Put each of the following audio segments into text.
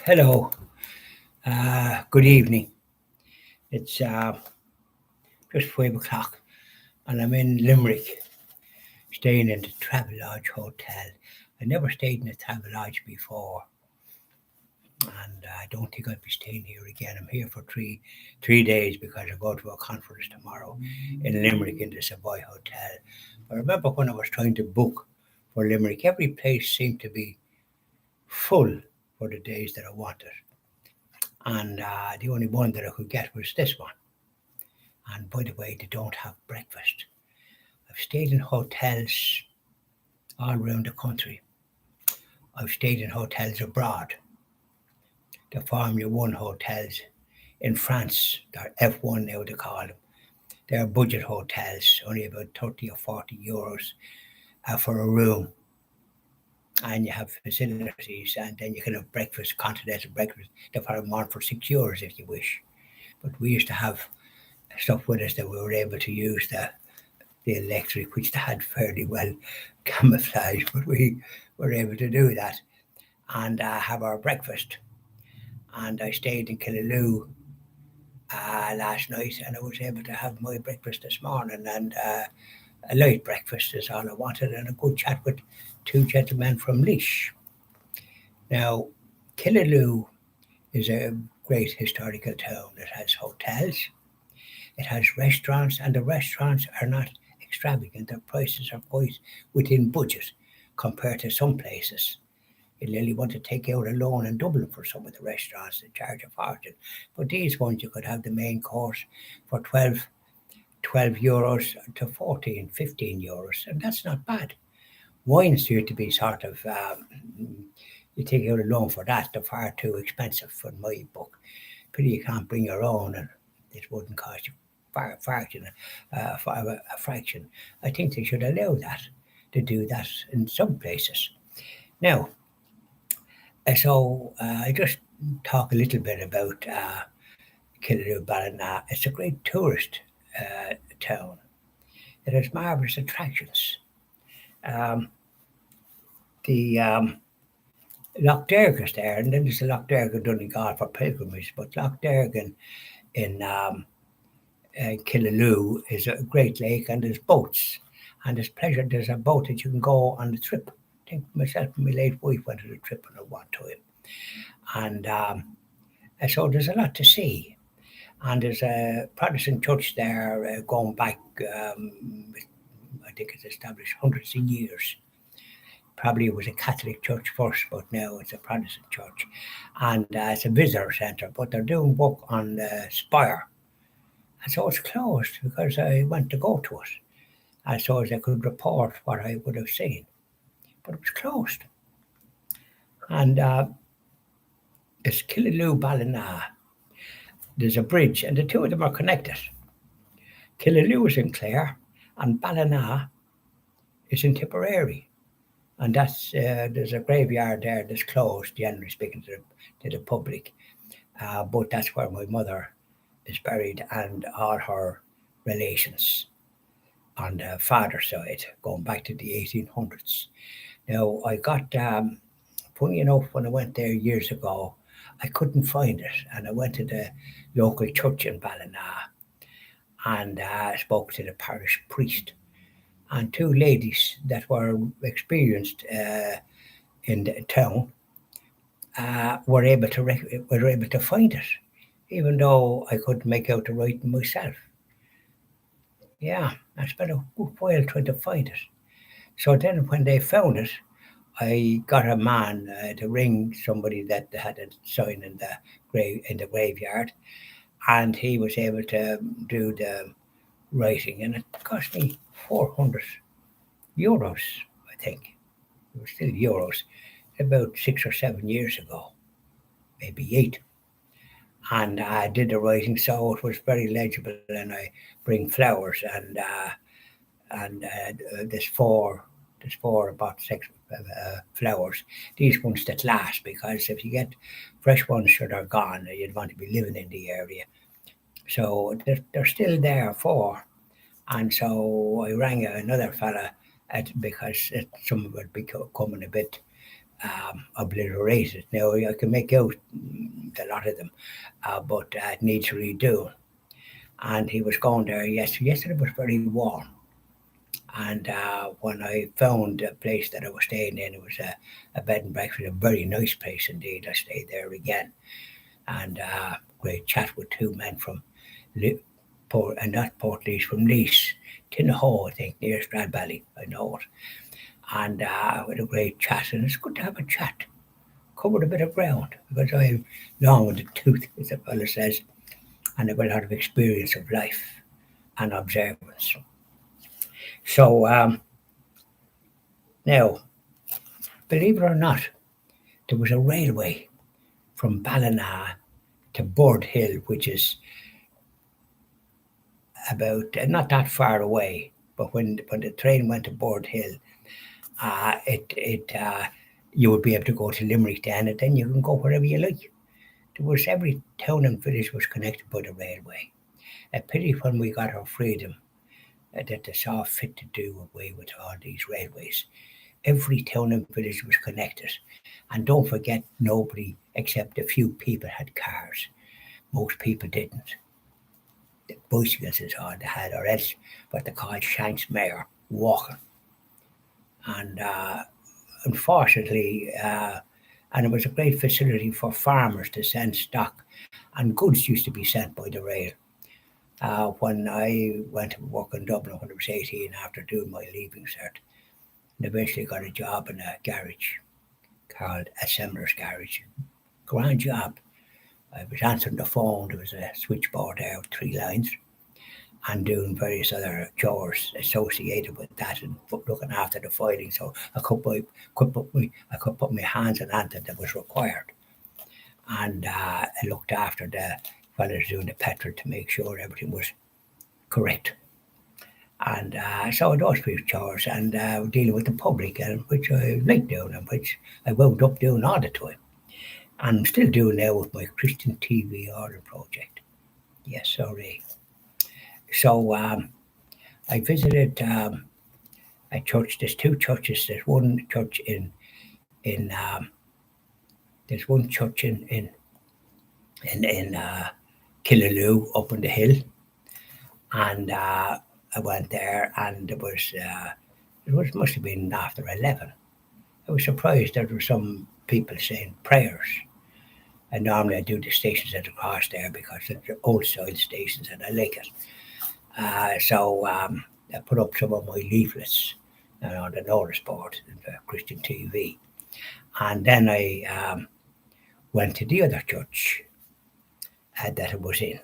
Hello, good evening. It's just 5 o'clock, and I'm in Limerick, staying in the Travelodge Hotel. I never stayed in a Travelodge before, and I don't think I'll be staying here again. I'm here for three days because I go to a conference tomorrow in Limerick in the Savoy Hotel. I remember when I was trying to book for Limerick, every place seemed to be full for the days that I wanted, and the only one that I could get was this one. And by the way, they don't have breakfast. I've stayed in hotels all around the country. I've stayed in hotels abroad, the Formula One hotels in France. They're F1 now, they call them. They're budget hotels, only about 30 or 40 euros for a room. And you have facilities, and then you can have breakfast, continental breakfast. They put them on for €6 if you wish. But we used to have stuff with us that we were able to use the electric, which they had fairly well camouflaged, but we were able to do that and have our breakfast. And I stayed in Killaloe last night, and I was able to have my breakfast this morning, and a light breakfast is all I wanted, and a good chat with two gentlemen from Leash. Now, Killaloe is a great historical town. It has hotels, it has restaurants, and the restaurants are not extravagant. Their prices are quite within budget compared to some places. You really want to take out a loan in Dublin for some of the restaurants that charge a fortune. But these ones, you could have the main course for 12 euros to 14, 15 euros, and that's not bad. Wines here to be sort of, you take out a loan for that, they're far too expensive for my book. Pity you can't bring your own, and it wouldn't cost you far a fraction, a fraction. I think they should allow that, to do that in some places. Now, I just talk a little bit about Killaloe Ballina. It's a great tourist town. It has marvellous attractions. Um, the Loch Derg is there, and then there's the Loch Derg in Donegal for pilgrimage, but Loch Derg in Killaloe is a great lake, and there's boats, and there's pleasure. There's a boat that you can go on the trip. I think myself and my late wife went on a trip on it one time, and so there's a lot to see. And there's a Protestant church there going back. I think it's established hundreds of years. Probably it was a Catholic church first, but now it's a Protestant church, and it's a visitor centre. But they're doing work on the spire, and so it's closed because I went to go to it, and so as I could report what I would have seen, but it was closed. And it's Killaloe Ballina. There's a bridge, and the two of them are connected. Killaloe is in Clare, and Ballina is in Tipperary. And that's there's a graveyard there that's closed, generally speaking, to the public. But that's where my mother is buried, and all her relations on the father's side, going back to the 1800s. Now, I got, funny enough, when I went there years ago, I couldn't find it, and I went to the local church in Ballina and spoke to the parish priest, and two ladies that were experienced in the town were able to find it, even though I couldn't make out the writing myself. Yeah, I spent a good while trying to find it. So then, when they found it, I got a man to ring somebody that had a sign in the graveyard, and he was able to do the writing, and it cost me €400, I think. It was still euros, about 6 or 7 years ago, maybe eight. And I did the writing, so it was very legible. And I bring flowers, and there's four about six flowers. These ones that last, because if you get fresh ones, sure they're gone. You'd want to be living in the area, so they're still there for. And so I rang another fella because some of it becoming a bit obliterated. Now I can make out a lot of them, but it needs redoing. And he was going there yesterday. Yesterday was very warm. And when I found a place that I was staying in, it was a bed and breakfast, a very nice place indeed. I stayed there again, and great chat with two men from Port, and not Port Leash, from Leash, Tinnahoe, I think, near Stradbally. I know it. And with a great chat, and it's good to have a chat, covered a bit of ground, because I'm long in the tooth, as the fellow says, and I've got a lot of experience of life and observance. So now, believe it or not, there was a railway from Ballina to Bird Hill, which is about not that far away. But when the train went to Bird Hill, it you would be able to go to Limerick then, and then you can go wherever you like. There was every town and village was connected by the railway. A pity when we got our freedom that they saw fit to do away with all these railways. Every town and village was connected, and don't forget, nobody except a few people had cars. Most people didn't. The bicycles is all they had, or else what they called shanks mare walking. And unfortunately, and it was a great facility for farmers to send stock, and goods used to be sent by the rail. When I went to work in Dublin when I was 18 after doing my leaving cert, and eventually got a job in a garage called Assembler's Garage. Grand job. I was answering the phone, there was a switchboard there with three lines, and doing various other chores associated with that, and looking after the filing. So I could put my hands on anything that was required. And I looked after the fellas doing the petrol to make sure everything was correct. And so those few chores, and dealing with the public, and which I like doing, and which I wound up doing all the time. And I'm still doing now with my Christian TV Ireland project. Yes, sorry. So I visited a church. There's two churches. In there's one church in Killaloe up on the hill, and I went there, and it was must have been after 11. I was surprised there were some people saying prayers. And normally I do the stations at the cross there because they're old style stations and I like it. So I put up some of my leaflets on the notice board in the Christian TV. And then I went to the other church that I was in,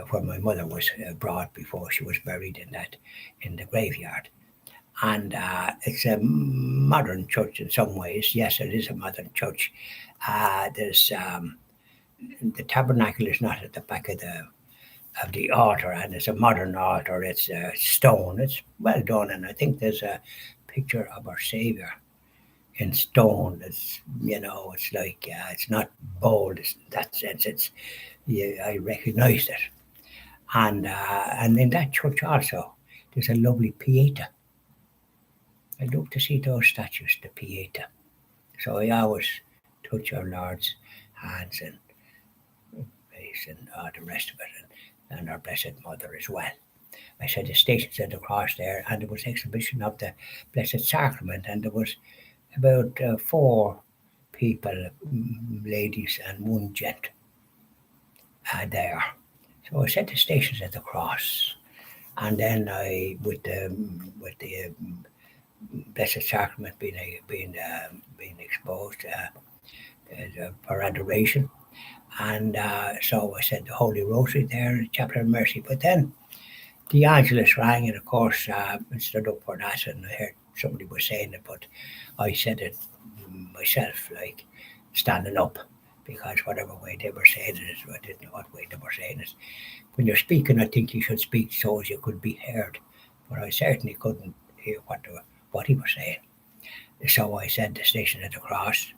where my mother was brought before she was buried in the graveyard. And it's a modern church in some ways. Yes, it is a modern church. There's the tabernacle is not at the back of the altar, and it's a modern altar. It's stone. It's well done, and I think there's a picture of our Savior in stone. It's like it's not bold in that sense. It's yeah, I recognised it, and in that church also there's a lovely pieta. I love to see those statues, the pieta. So I always touch our Lord's hands and face and all the rest of it, and our Blessed Mother as well. I said the stations at the cross there, and there was exhibition of the Blessed Sacrament, and there was about four people, ladies and one gent there. So I said the stations at the cross, and then I with the Blessed Sacrament being exposed for adoration. And so I said the Holy Rosary there, the Chapel of Mercy. But then the Angelus rang, and of course I stood up for that, and I heard somebody was saying it, but I said it myself, like standing up, because whatever way they were saying it, I didn't know what way they were saying it. When you're speaking, I think you should speak so as you could be heard, but I certainly couldn't hear what he was saying. So I said the Station of the Cross,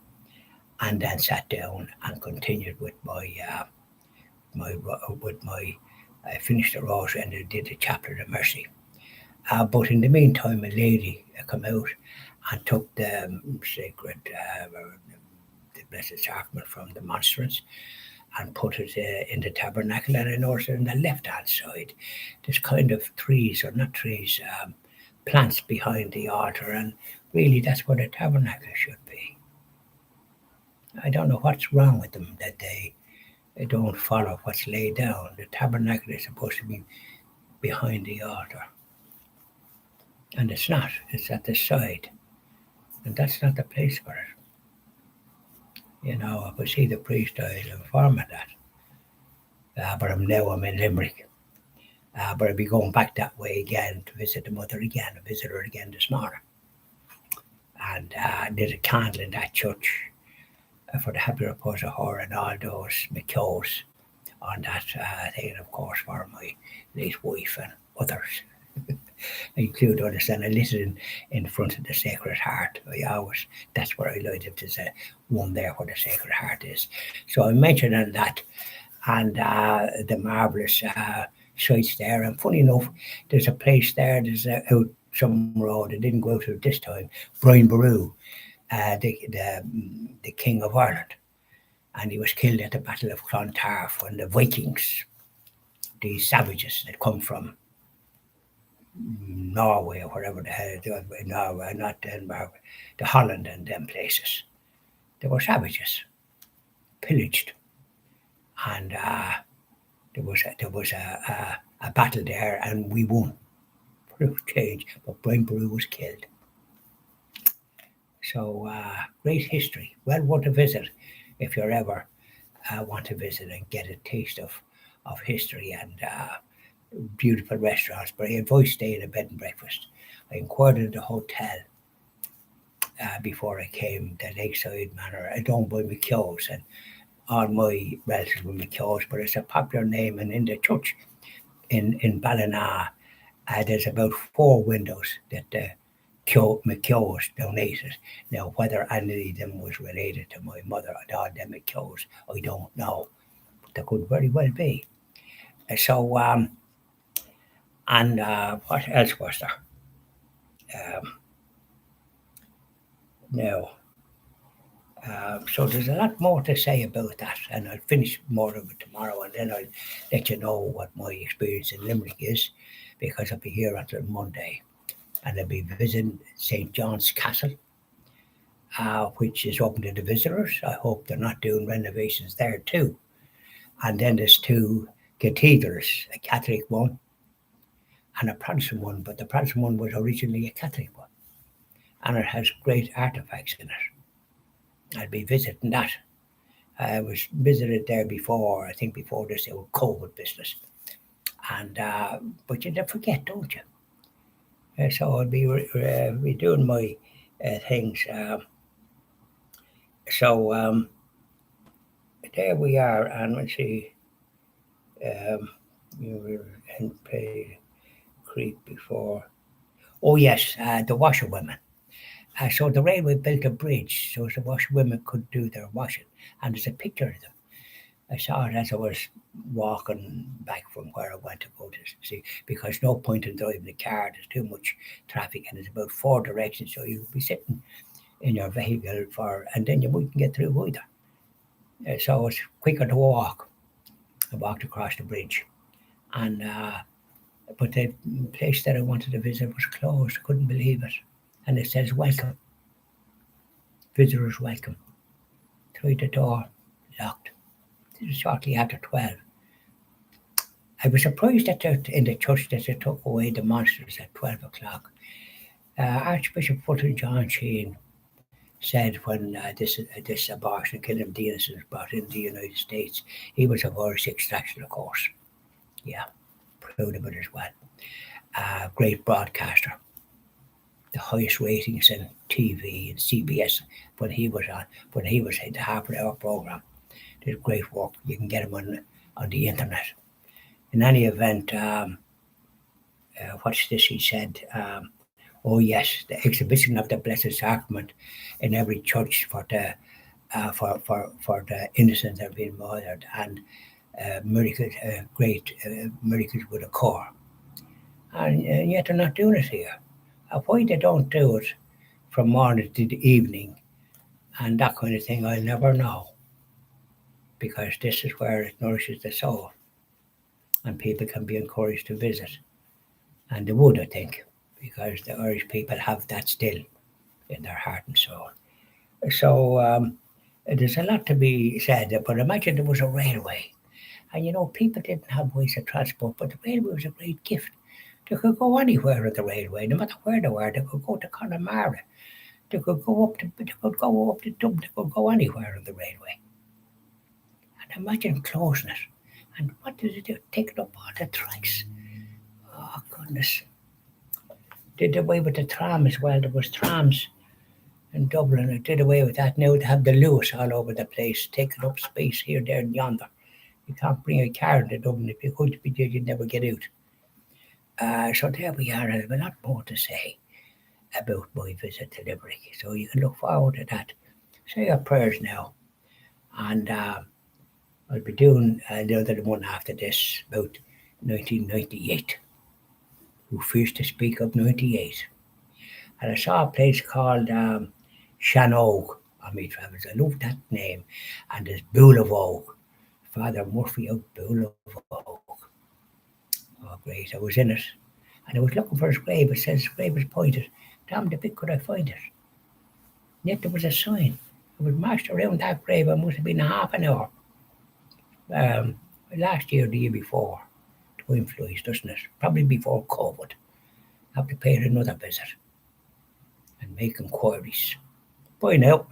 and then sat down and continued with my. I finished the rosary and I did the Chaplet of Mercy, But in the meantime, a lady come out and took the sacred, the Blessed Sacrament from the monstrance and put it in the tabernacle. And I noticed on the left-hand side, there's kind of trees, or not trees, plants behind the altar. And really, that's where the tabernacle should be. I don't know what's wrong with them that they don't follow what's laid down. The tabernacle is supposed to be behind the altar. And it's not. It's at the side. And that's not the place for it. If I see the priest, I'll inform of that. But I'm in Limerick. But I'll be going back that way again to visit the mother again. I visit her again this morning. And there's a candle in that church for the happy repose of her and all those McKeows on that thing, of course, for my late wife and others. Include others, and I lit it in front of the Sacred Heart. That's where I light it. There's a one there where the Sacred Heart is. So I mentioned on that, and the marvellous sights there. And funny enough, there's a place there, there's out some road, I didn't go out to this time, Brian Boru, the King of Ireland. And he was killed at the Battle of Clontarf when the Vikings, these savages that come from Norway or whatever the hell, Norway, not Denmark, the Holland and them places. They were savages, pillaged, and there was a battle there, and we won for a change. But Brian Boru was killed. So great history, well worth a visit if you're ever want to visit and get a taste of history and. Beautiful restaurants, but I advise staying a bed and breakfast. I inquired at the hotel before I came, the Lakeside Manor. I don't buy McKeows, and all my relatives were McKeows, but it's a popular name. And in the church in Ballina, there's about 4 windows that the McKeows donated. Now, whether any of them was related to my mother or all the McKeows, I don't know. But they could very well be. So, and what else was there? No. So there's a lot more to say about that, and I'll finish more of it tomorrow, and then I'll let you know what my experience in Limerick is, because I'll be here until Monday, and I'll be visiting St. John's Castle, which is open to the visitors. I hope they're not doing renovations there too. And then there's 2 cathedrals, a Catholic one and a Protestant one, but the Protestant one was originally a Catholic one, and it has great artifacts in it. I'll be visiting that. I was visited there before, I think before this COVID business, and but you never forget, don't you? So I'll be doing my things. So there we are, and let's see. You were in pay creek before. Oh yes, the washerwomen. So the railway built a bridge so the washerwomen could do their washing, and there's a picture of them. I saw it as I was walking back from where I went to go to see, because no point in driving the car. There's too much traffic, and it's about 4 directions, so you'll be sitting in your vehicle and then you wouldn't get through either. So it's quicker to walk. I walked across the bridge, and but the place that I wanted to visit was closed. I couldn't believe it, and it says welcome, visitors welcome. Tried the door, locked. This was shortly after 12. I was surprised that in the church that they took away the monsters at 12 o'clock. Archbishop Fulton John Sheen said when this abortion killing of the innocents brought into the United States, he was of Irish extraction, of course. Yeah, proud of it as well. Great broadcaster. The highest ratings in TV and CBS when he was in the half-an-hour program. Did great work. You can get him on the internet. In any event, what's this he said? Oh yes, the exhibition of the Blessed Sacrament in every church for the innocents that are being murdered, and miracles, great miracles would occur. and yet they're not doing it here. Why they don't do it from morning to the evening and that kind of thing, I'll never know, because this is where it nourishes the soul, and people can be encouraged to visit, and they would, I think, because the Irish people have that still in their heart and soul. So there's a lot to be said, but imagine there was a railway, and people didn't have ways of transport, but the railway was a great gift. They could go anywhere on the railway, no matter where they were. They could go to Connemara. They could go up to Dublin. They could go anywhere on the railway. And imagine closing it. And what did they do? Taking up all the tracks. Oh goodness! Did away with the tram as well. There was trams in Dublin. It did away with that. Now they have the Lewis all over the place, taking up space here, there, and yonder. You can't bring a car into Dublin. If you could, you'd never get out. So there we are. I have a lot more to say about my visit to Limerick. So you can look forward to that. Say your prayers now. And I'll be doing another one after this about 1998. Who fears to speak of 98? And I saw a place called Shannog on my travels. I love that name. And there's Bull of Oak. Father Murphy of Bull of Oak. Oh, great. I was in it. And I was looking for his grave. It says his grave is pointed. Damn, the bit could I find it? Yet there was a sign. I was marched around that grave. It must have been half an hour. Um, Last year, the year before. Time flies, doesn't it? Probably before COVID. I have to pay it another visit and make inquiries. Bye now.